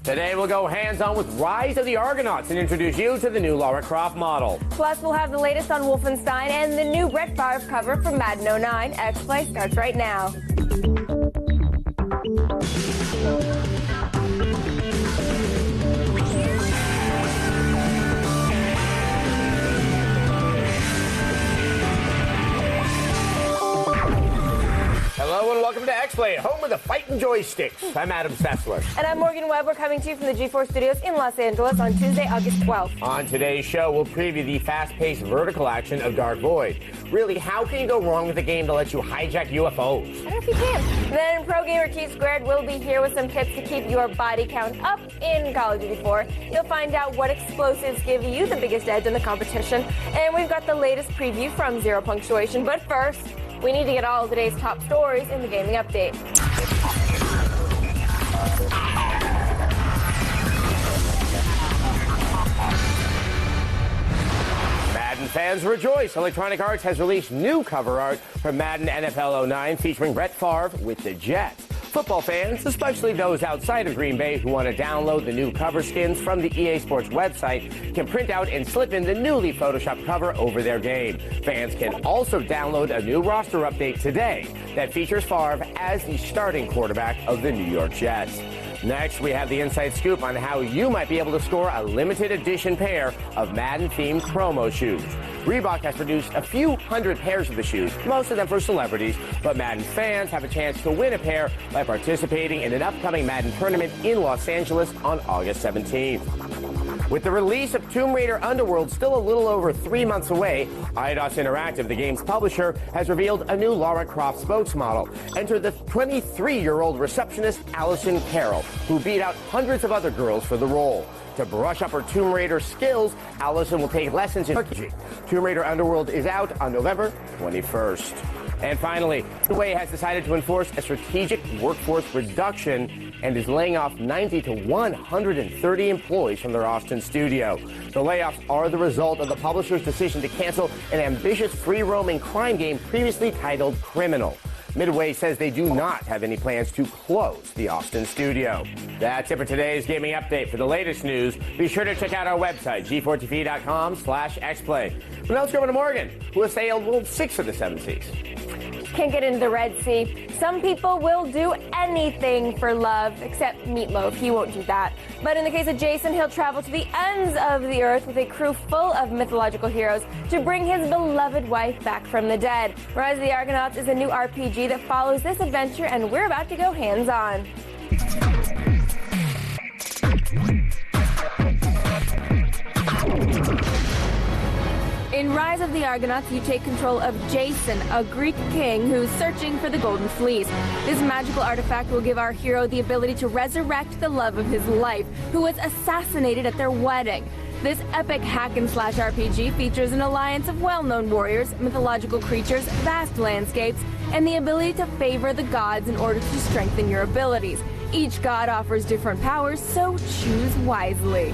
Today we'll go hands-on with Rise of the Argonauts and introduce you to the new Lara Croft model. Plus, we'll have the latest on Wolfenstein and the new Brett Favre cover from Madden 09. X-Play starts right now. Hello and welcome to X-Play, home of the Fighting Joysticks. I'm Adam Sessler. And I'm Morgan Webb. We're coming to you from the G4 studios in Los Angeles on Tuesday, August 12th. On today's show, we'll preview the fast-paced vertical action of Dark Void. Really, how can you go wrong with a game that lets you hijack UFOs? I don't know if you can. Then Pro Gamer T Squared will be here with some tips to keep your body count up in Call of Duty 4. You'll find out what explosives give you the biggest edge in the competition. And we've got the latest preview from Zero Punctuation. But first, we need to get all of today's top stories in the gaming update. Madden fans rejoice. Electronic Arts has released new cover art for Madden NFL 09 featuring Brett Favre with the Jets. Football fans, especially those outside of Green Bay who want to download the new cover skins from the EA Sports website, can print out and slip in the newly photoshopped cover over their game. Fans can also download a new roster update today that features Favre as the starting quarterback of the New York Jets. Next, we have the inside scoop on how you might be able to score a limited edition pair of Madden-themed promo shoes. Reebok has produced a few hundred pairs of the shoes, most of them for celebrities, but Madden fans have a chance to win a pair by participating in an upcoming Madden tournament in Los Angeles on August 17th. With the release of Tomb Raider Underworld still a little over 3 months away, Eidos Interactive, the game's publisher, has revealed a new Lara Croft spokesmodel. Enter the 23-year-old receptionist Allison Carroll, who beat out hundreds of other girls for the role. To brush up her Tomb Raider skills, Allison will take lessons in RPG. Tomb Raider Underworld is out on November 21st. And finally, Huawei has decided to enforce a strategic workforce reduction and is laying off 90 to 130 employees from their Austin studio. The layoffs are the result of the publisher's decision to cancel an ambitious free-roaming crime game previously titled Criminal. Midway says they do not have any plans to close the Austin studio. That's it for today's gaming update. For the latest news, be sure to check out our website, g4tv.com/xplay. Now let's go over to Morgan, who has sailed 6 of the 7 seas. Can't get into the Red Sea. Some people will do anything for love, except Meatloaf. He won't do that. But in the case of Jason, he'll travel to the ends of the earth with a crew full of mythological heroes to bring his beloved wife back from the dead. Rise of the Argonauts is a new RPG that follows this adventure, and we're about to go hands-on. In Rise of the Argonauts, you take control of Jason, a Greek king who's searching for the Golden Fleece. This magical artifact will give our hero the ability to resurrect the love of his life, who was assassinated at their wedding. This epic hack-and-slash RPG features an alliance of well-known warriors, mythological creatures, vast landscapes, and the ability to favor the gods in order to strengthen your abilities. Each god offers different powers, so choose wisely.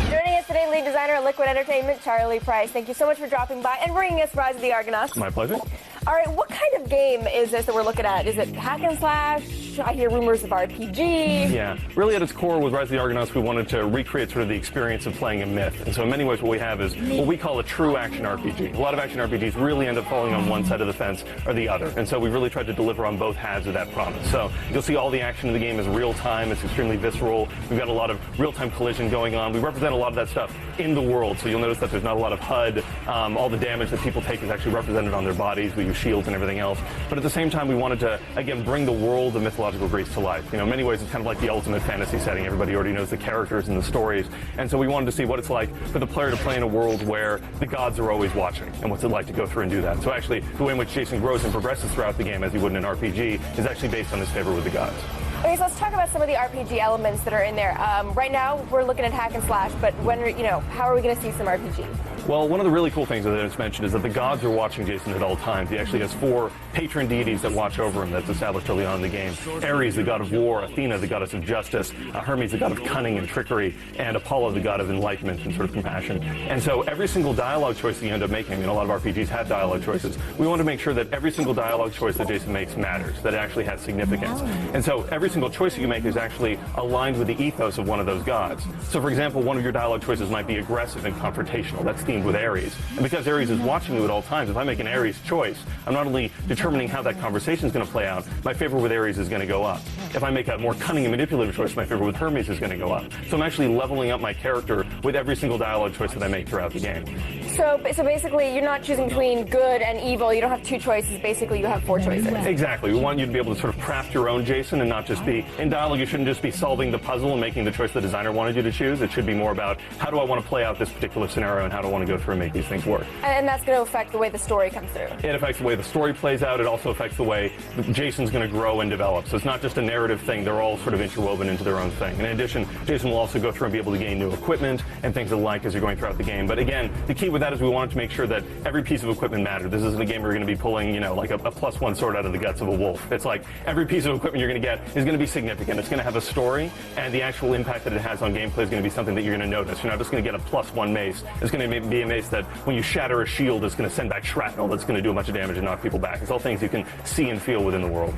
Joining us today, lead designer at Liquid Entertainment, Charlie Price. Thank you so much for dropping by and bringing us Rise of the Argonauts. My pleasure. All right, what kind of game is this that we're looking at? Is it hack and slash? I hear rumors of RPG. Yeah, really at its core with Rise of the Argonauts, we wanted to recreate sort of the experience of playing a myth. And so in many ways what we have is what we call a true action RPG. A lot of action RPGs really end up falling on one side of the fence or the other. And so we really tried to deliver on both halves of that promise. So you'll see all the action in the game is real time. It's extremely visceral. We've got a lot of real-time collision going on. We represent a lot of that stuff in the world. So you'll notice that there's not a lot of HUD. All the damage that people take is actually represented on their bodies. We use shields and everything else. But at the same time, we wanted to, again, bring the world of mythological Greece to life. You know, in many ways, it's kind of like the ultimate fantasy setting. Everybody already knows the characters and the stories. And so we wanted to see what it's like for the player to play in a world where the gods are always watching. And what's it like to go through and do that. So actually, the way in which Jason grows and progresses throughout the game, as he would in an RPG, is actually based on his favor with the gods. Okay, so let's talk about some of the RPG elements that are in there. Right now, we're looking at hack and slash, but when, how are we going to see some RPG? Well, one of the really cool things that I just mentioned is that the gods are watching Jason at all times. He actually has 4 patron deities that watch over him that's established early on in the game. Ares, the god of war, Athena, the goddess of justice, Hermes, the god of cunning and trickery, and Apollo, the god of enlightenment and sort of compassion. And so every single dialogue choice that you end up making, and a lot of RPGs have dialogue choices, we want to make sure that every single dialogue choice that Jason makes matters, that it actually has significance. And so every single choice that you make is actually aligned with the ethos of one of those gods. So for example, one of your dialogue choices might be aggressive and confrontational. That's themed with Ares. And because Ares is watching you at all times, if I make an Ares choice, I'm not only determining how that conversation is going to play out, my favor with Ares is going to go up. If I make a more cunning and manipulative choice, my favor with Hermes is going to go up. So I'm actually leveling up my character with every single dialogue choice that I make throughout the game. So basically, you're not choosing between good and evil. You don't have 2 choices. Basically, you have 4 choices. Exactly. We want you to be able to sort of craft your own Jason and not just be, in dialogue, you shouldn't just be solving the puzzle and making the choice the designer wanted you to choose. It should be more about how do I want to play out this particular scenario and how do I want to go through and make these things work. And that's going to affect the way the story comes through. It affects the way the story plays out. It also affects the way Jason's going to grow and develop. So it's not just a narrative thing. They're all sort of interwoven into their own thing. In addition, Jason will also go through and be able to gain new equipment and things alike as you're going throughout the game. But again, the key with that is we wanted to make sure that every piece of equipment mattered. This isn't a game where you're going to be pulling, like a +1 sword out of the guts of a wolf. It's like every piece of equipment you're going to get is going to be significant. It's going to have a story, and the actual impact that it has on gameplay is going to be something that you're going to notice. You're not just going to get a +1 mace. It's going to be a mace that when you shatter a shield, it's going to send back shrapnel that's going to do a bunch of damage and knock people back. It's all things you can see and feel within the world.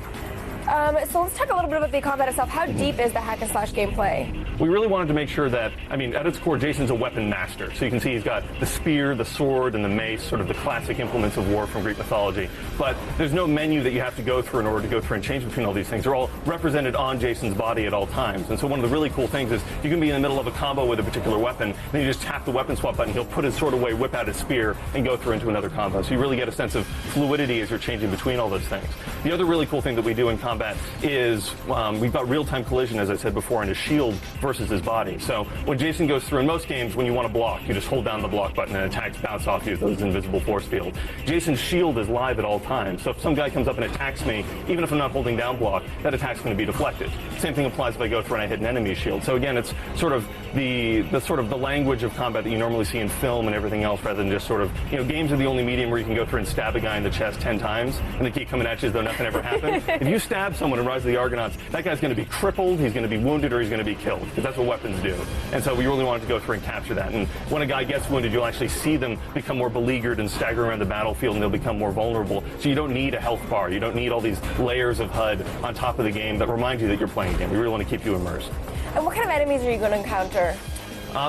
So let's talk a little bit about the combat itself. How deep is the hack and slash gameplay? We really wanted to make sure that, at its core, Jason's a weapon master. So you can see he's got the spear, the sword, and the mace, sort of the classic implements of war from Greek mythology. But there's no menu that you have to go through in order to go through and change between all these things. They're all represented on Jason's body at all times. And so one of the really cool things is you can be in the middle of a combo with a particular weapon, then you just tap the weapon swap button, he'll put his sword away, whip out his spear, and go through into another combo. So you really get a sense of fluidity as you're changing between all those things. The other really cool thing that we do in combat is we've got real-time collision, as I said before, in his shield versus his body. So when Jason goes through, in most games, when you want to block, you just hold down the block button and attacks bounce off you as though it's an invisible force field. Jason's shield is live at all times. So if some guy comes up and attacks me, even if I'm not holding down block, that attack's going to be deflected. Same thing applies if I go through and I hit an enemy's shield. So again, it's sort of the language of combat that you normally see in film and everything else, rather than just sort of, games are the only medium where you can go through and stab a guy in the chest 10 times and they keep coming at you as though nothing ever happened. If you stab someone in Rise of the Argonauts, that guy's going to be crippled, he's going to be wounded, or he's going to be killed, because that's what weapons do. And so we really wanted to go through and capture that. And when a guy gets wounded, you'll actually see them become more beleaguered and stagger around the battlefield, and they'll become more vulnerable. So you don't need a health bar. You don't need all these layers of HUD on top of the game that remind you that you're playing a game. We really want to keep you immersed. And what kind of enemies are you going to encounter?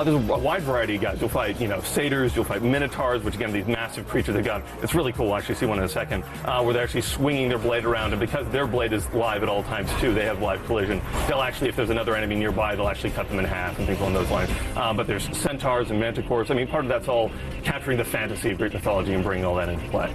There's a wide variety of guys. You'll fight, satyrs, you'll fight minotaurs, which again, these massive creatures they've got. It's really cool. I'll actually see one in a second, where they're actually swinging their blade around, and because their blade is live at all times too, they have live collision. They'll actually, if there's another enemy nearby, they'll actually cut them in half and things along those lines. But there's centaurs and manticores. Part of that's all capturing the fantasy of Greek mythology and bringing all that into play.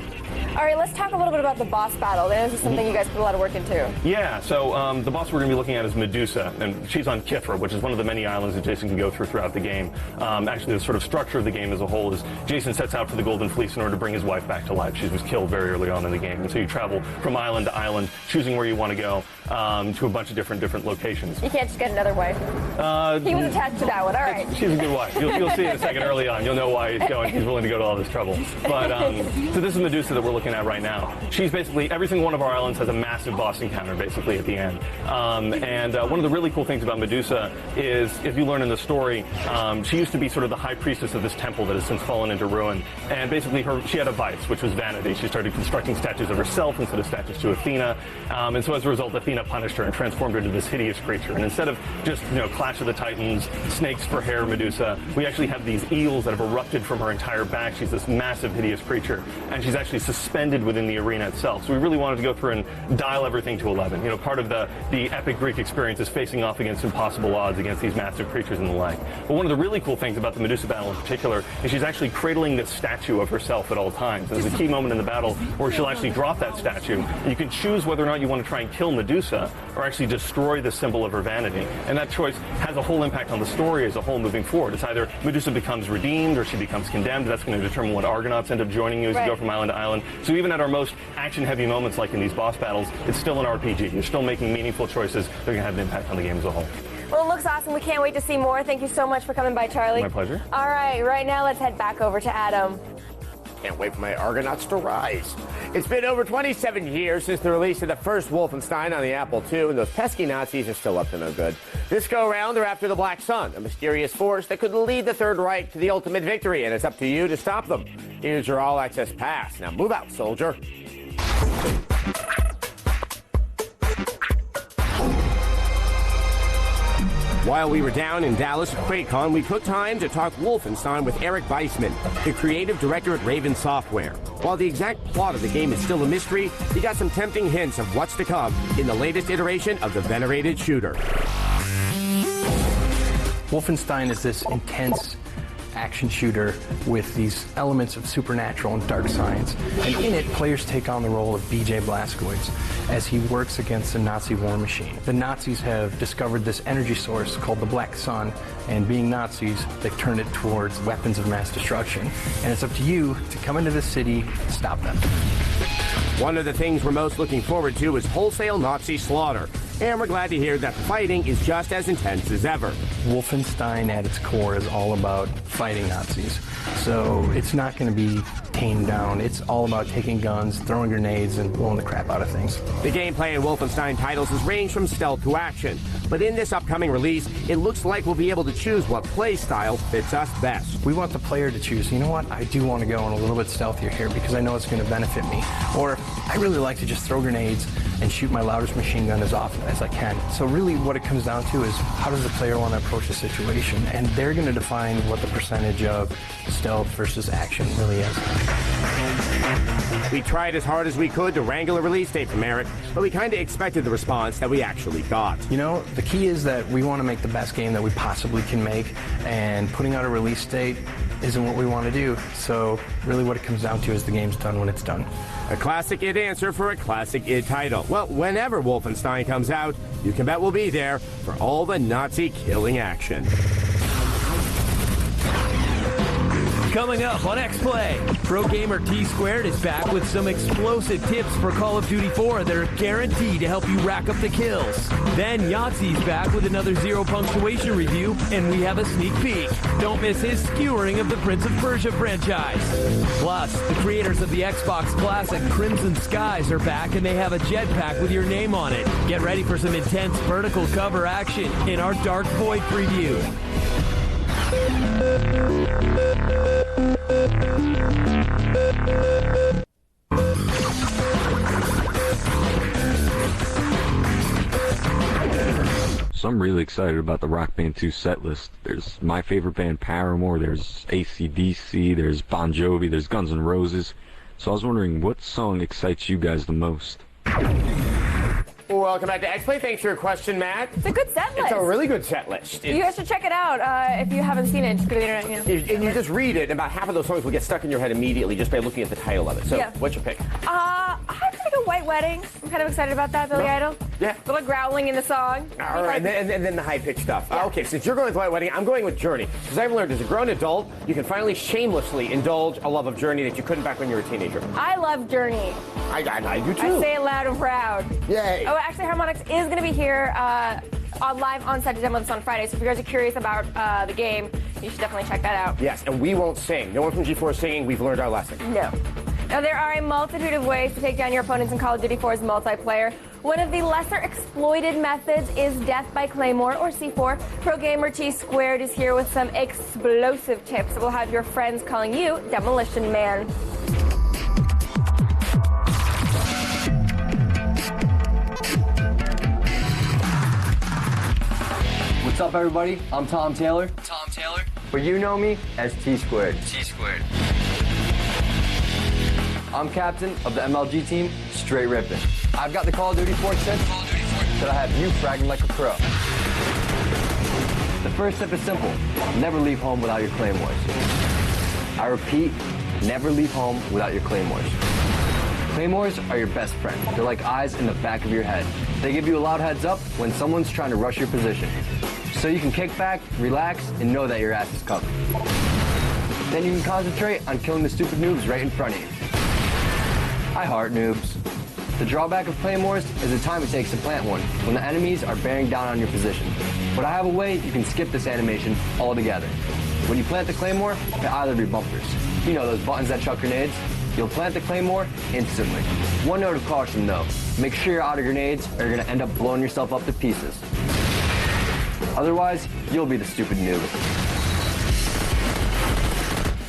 All right, let's talk a little bit about the boss battle. This is something you guys put a lot of work into. Yeah, so the boss we're going to be looking at is Medusa, and she's on Kithra, which is one of the many islands that Jason can go through throughout the game. Actually, the sort of structure of the game as a whole is Jason sets out for the Golden Fleece in order to bring his wife back to life. She was killed very early on in the game, and so you travel from island to island, choosing where you want to go to a bunch of different locations. You can't just get another wife. He was attached to that one. All right. She's a good wife. You'll see in a second early on. You'll know why he's going. He's willing to go to all this trouble. But so this is Medusa that we're looking at right now. She's basically, every single one of our islands has a massive boss encounter basically at the end. And one of the really cool things about Medusa is, if you learn in the story, she used to be sort of the high priestess of this temple that has since fallen into ruin. And basically she had a vice, which was vanity. She started constructing statues of herself instead of statues to Athena. And so as a result, Athena punished her and transformed her into this hideous creature. And instead of just, Clash of the Titans, snakes for hair Medusa, we actually have these eels that have erupted from her entire back. She's this massive, hideous creature. And she's actually suspended within the arena itself. So we really wanted to go through and dial everything to 11. Part of the epic Greek experience is facing off against impossible odds against these massive creatures and the like. But one of the really cool things about the Medusa battle in particular is she's actually cradling this statue of herself at all times. There's a key moment in the battle where she'll actually drop that statue, and you can choose whether or not you want to try and kill Medusa or actually destroy the symbol of her vanity. And that choice has a whole impact on the story as a whole moving forward. It's either Medusa becomes redeemed or she becomes condemned. That's going to determine what Argonauts end up joining you as you go from island to island. So even at our most action-heavy moments like in these boss battles, it's still an RPG. You're still making meaningful choices that are going to have an impact on the game as a whole. Well, it looks awesome. We can't wait to see more. Thank you so much for coming by, Charlie. My pleasure. All right now let's head back over to Adam. Can't wait for my Argonauts to rise. It's been over 27 years since the release of the first Wolfenstein on the Apple II, and those pesky Nazis are still up to no good. This go-around, they're after the Black Sun, a mysterious force that could lead the Third Reich to the ultimate victory, and it's up to you to stop them. Here's your all-access pass. Now move out, soldier. While we were down in Dallas at QuakeCon, we took time to talk Wolfenstein with Eric Weissman, the creative director at Raven Software. While the exact plot of the game is still a mystery, he got some tempting hints of what's to come in the latest iteration of the venerated shooter. Wolfenstein is this intense action shooter with these elements of supernatural and dark science. And in it, players take on the role of B.J. Blazkowicz as he works against the Nazi war machine. The Nazis have discovered this energy source called the Black Sun, and being Nazis, they've turned it towards weapons of mass destruction. And it's up to you to come into the city and stop them. One of the things we're most looking forward to is wholesale Nazi slaughter. And we're glad to hear that the fighting is just as intense as ever. Wolfenstein at its core is all about fighting Nazis. So it's not going to be tamed down. It's all about taking guns, throwing grenades, and blowing the crap out of things. The gameplay in Wolfenstein titles has ranged from stealth to action. But in this upcoming release, it looks like we'll be able to choose what play style fits us best. We want the player to choose, you know what, I do want to go in a little bit stealthier here because I know it's going to benefit me. Or I really like to just throw grenades and shoot my loudest machine gun as often as I can. So really what it comes down to is how does the player want to approach the situation? And they're going to define what the percentage of stealth versus action really is. We tried as hard as we could to wrangle a release date from Eric, but we kind of expected the response that we actually got. You know, the key is that we want to make the best game that we possibly can make, and putting out a release date isn't what we want to do. So really what it comes down to is the game's done when it's done. A classic id answer for a classic id title. Well, whenever Wolfenstein comes out, you can bet we'll be there for all the Nazi killing action. Coming up on X-Play, pro gamer T-Squared is back with some explosive tips for Call of Duty 4 that are guaranteed to help you rack up the kills. Then Yahtzee's back with another Zero Punctuation review, and we have a sneak peek. Don't miss his skewering of the Prince of Persia franchise. Plus, the creators of the Xbox classic Crimson Skies are back, and they have a jetpack with your name on it. Get ready for some intense vertical cover action in our Dark Void preview. So I'm really excited about the Rock Band 2 set list. There's my favorite band, Paramore, there's AC/DC, there's Bon Jovi, there's Guns N' Roses. So I was wondering, what song excites you guys the most? Welcome back to X-Play. Thanks for your question, Matt. It's a good set list. It's a really good set list. You guys should check it out. If you haven't seen it, just go to the internet. And you just read it, and about half of those songs will get stuck in your head immediately just by looking at the title of it. So, what's your pick? I'm gonna go White Wedding. I'm kind of excited about that, Billy Idol. Yeah. A little growling in the song. All right, and then the high-pitched stuff. Yeah. Okay, since you're going with White Wedding, I'm going with Journey. Because I've learned as a grown adult, you can finally shamelessly indulge a love of Journey that you couldn't back when you were a teenager. I love Journey. I do too. I say it loud and proud. Yay. Oh, actually, Harmonix is going to be here live on set to demo this on Friday. So if you guys are curious about the game, you should definitely check that out. Yes, and we won't sing. No one from G4 is singing. We've learned our lesson. No. Now, there are a multitude of ways to take down your opponents in Call of Duty 4's multiplayer. One of the lesser exploited methods is death by Claymore, or C4. Pro gamer T-Squared is here with some explosive tips that will have your friends calling you Demolition Man. What's up, everybody? I'm Tom Taylor. But you know me as T-Squared. I'm captain of the MLG team, Straight Rippin'. I've got the Call of Duty 4 tips that I have you fragging like a pro. The first tip is simple. Never leave home without your claymores. I repeat, never leave home without your claymores. Claymores are your best friend. They're like eyes in the back of your head. They give you a loud heads up when someone's trying to rush your position. So you can kick back, relax, and know that your ass is covered. Then you can concentrate on killing the stupid noobs right in front of you. I heart noobs. The drawback of claymores is the time it takes to plant one when the enemies are bearing down on your position. But I have a way you can skip this animation altogether. When you plant the claymore, hit either of your bumpers. You know, those buttons that chuck grenades? You'll plant the claymore instantly. One note of caution though, make sure you're out of grenades or you're gonna end up blowing yourself up to pieces. Otherwise, you'll be the stupid noob.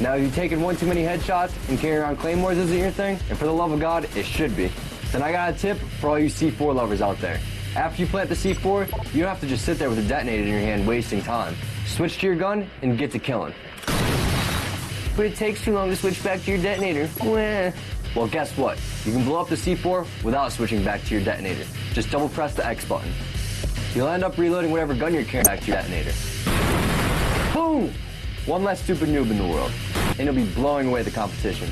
Now, if you've taken one too many headshots and carrying around claymores isn't your thing, and for the love of God, it should be, then I got a tip for all you C4 lovers out there. After you plant the C4, you don't have to just sit there with a detonator in your hand wasting time. Switch to your gun and get to killing. But it takes too long to switch back to your detonator. Well, guess what? You can blow up the C4 without switching back to your detonator. Just double press the X button. You'll end up reloading whatever gun you're carrying back to your detonator. Boom! One less stupid noob in the world, and you'll be blowing away the competition.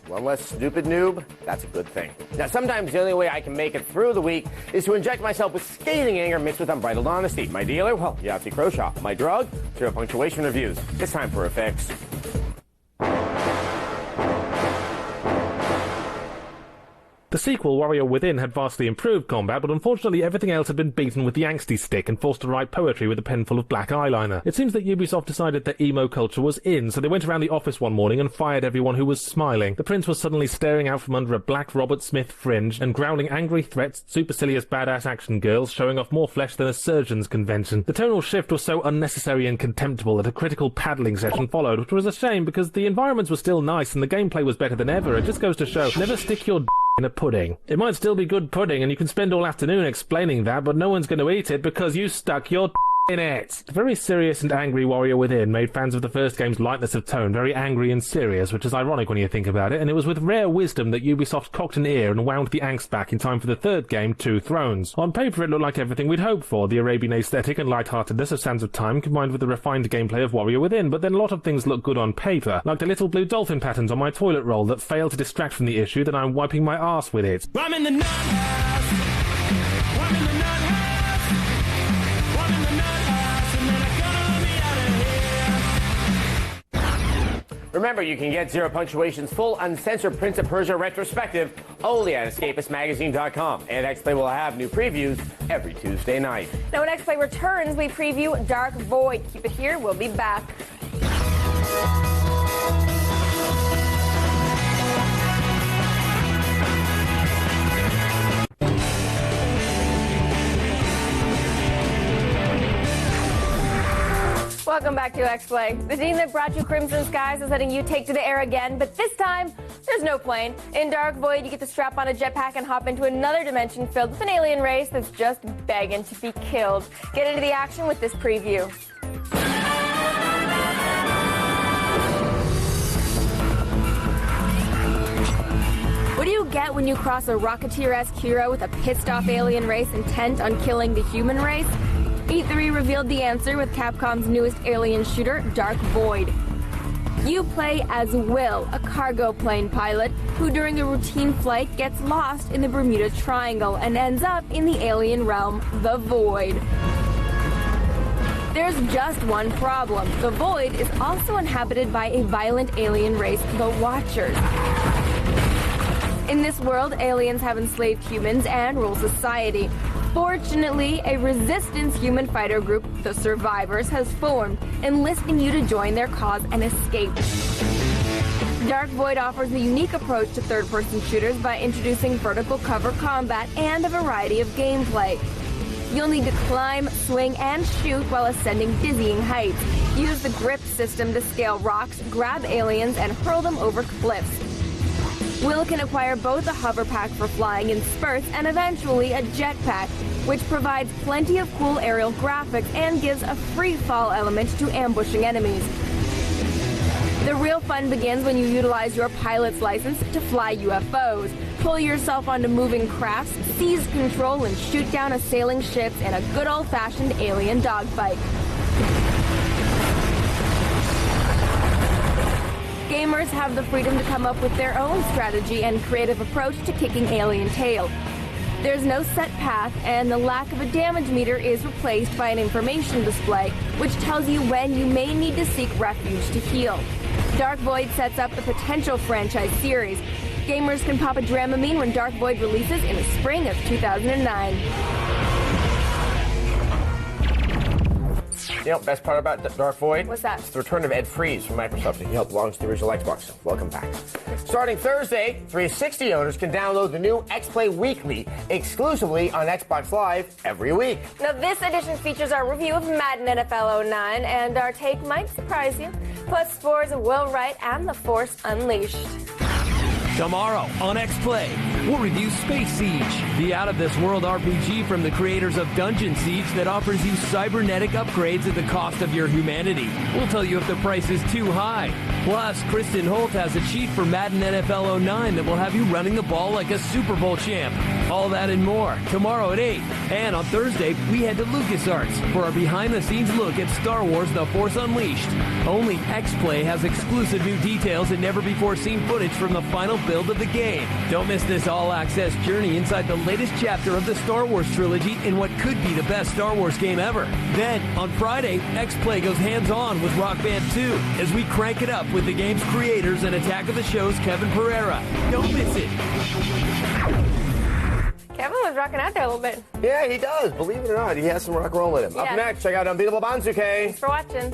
One less stupid noob, that's a good thing. Now, sometimes the only way I can make it through the week is to inject myself with scathing anger mixed with unbridled honesty. My dealer? Well, Yahtzee Croshaw. My drug? Zero Punctuation reviews. It's time for a fix. The sequel, Warrior Within, had vastly improved combat, but unfortunately everything else had been beaten with the angsty stick and forced to write poetry with a pen full of black eyeliner. It seems that Ubisoft decided that emo culture was in, so they went around the office one morning and fired everyone who was smiling. The prince was suddenly staring out from under a black Robert Smith fringe and growling angry threats at supercilious badass action girls, showing off more flesh than a surgeon's convention. The tonal shift was so unnecessary and contemptible that a critical paddling session followed, which was a shame because the environments were still nice and the gameplay was better than ever. It just goes to show, never stick your in a pudding. It might still be good pudding and you can spend all afternoon explaining that, but no one's going to eat it because you stuck your in it. The very serious and angry Warrior Within made fans of the first game's lightness of tone very angry and serious, which is ironic when you think about it, and it was with rare wisdom that Ubisoft cocked an ear and wound the angst back in time for the third game, Two Thrones. On paper it looked like everything we'd hoped for, the Arabian aesthetic and lightheartedness of Sands of Time combined with the refined gameplay of Warrior Within, but then a lot of things look good on paper, like the little blue dolphin patterns on my toilet roll that fail to distract from the issue that I'm wiping my arse with it. I'm in the nut house. I'm in the nut house. I'm in the nut house, and then I gotta be out of here. Remember, you can get Zero Punctuation's full uncensored Prince of Persia retrospective only at escapistmagazine.com. And X-Play will have new previews every Tuesday night. Now, when X-Play returns, we preview Dark Void. Keep it here. We'll be back. Welcome back to X-Play. The team that brought you Crimson Skies is letting you take to the air again, but this time, there's no plane. In Dark Void, you get to strap on a jetpack and hop into another dimension filled with an alien race that's just begging to be killed. Get into the action with this preview. What do you get when you cross a Rocketeer-esque hero with a pissed-off alien race intent on killing the human race? E3 revealed the answer with Capcom's newest alien shooter, Dark Void. You play as Will, a cargo plane pilot, who during a routine flight gets lost in the Bermuda Triangle and ends up in the alien realm, the Void. There's just one problem. The Void is also inhabited by a violent alien race, the Watchers. In this world, aliens have enslaved humans and rule society. Fortunately, a resistance human fighter group, the Survivors, has formed, enlisting you to join their cause and escape. Dark Void offers a unique approach to third-person shooters by introducing vertical cover combat and a variety of gameplay. You'll need to climb, swing, and shoot while ascending dizzying heights. Use the grip system to scale rocks, grab aliens, and hurl them over cliffs. Will can acquire both a hover pack for flying in spurts and eventually a jetpack, which provides plenty of cool aerial graphics and gives a free fall element to ambushing enemies. The real fun begins when you utilize your pilot's license to fly UFOs, pull yourself onto moving crafts, seize control, and shoot down assailing ships in a good old-fashioned alien dogfight. Gamers have the freedom to come up with their own strategy and creative approach to kicking alien tail. There's no set path, and the lack of a damage meter is replaced by an information display, which tells you when you may need to seek refuge to heal. Dark Void sets up the potential franchise series. Gamers can pop a Dramamine when Dark Void releases in the spring of 2009. You know, best part about Dark Void? What's that? It's the return of Ed Freeze from Microsoft. He helped launch the original Xbox. Welcome back. Starting Thursday, 360 owners can download the new X-Play Weekly exclusively on Xbox Live every week. Now, this edition features our review of Madden NFL 09, and our take might surprise you. Plus, scores of Will Wright and The Force Unleashed. Tomorrow on X-Play, we'll review Space Siege, the out-of-this-world RPG from the creators of Dungeon Siege that offers you cybernetic upgrades at the cost of your humanity. We'll tell you if the price is too high. Plus, Kristen Holt has a cheat for Madden NFL 09 that will have you running the ball like a Super Bowl champ. All that and more, tomorrow at 8. And on Thursday, we head to LucasArts for our behind-the-scenes look at Star Wars The Force Unleashed. Only X-Play has exclusive new details and never-before-seen footage from the final build of the game. Don't miss this all-access journey inside the latest chapter of the Star Wars trilogy in what could be the best Star Wars game ever. Then, on Friday, X-Play goes hands-on with Rock Band 2 as we crank it up with the game's creators and Attack of the Show's Kevin Pereira. Don't miss it. Kevin was rocking out there a little bit. Yeah, he does. Believe it or not, he has some rock and roll in him. Yeah. Up next, check out Unbeatable Banzuke. Thanks for watching.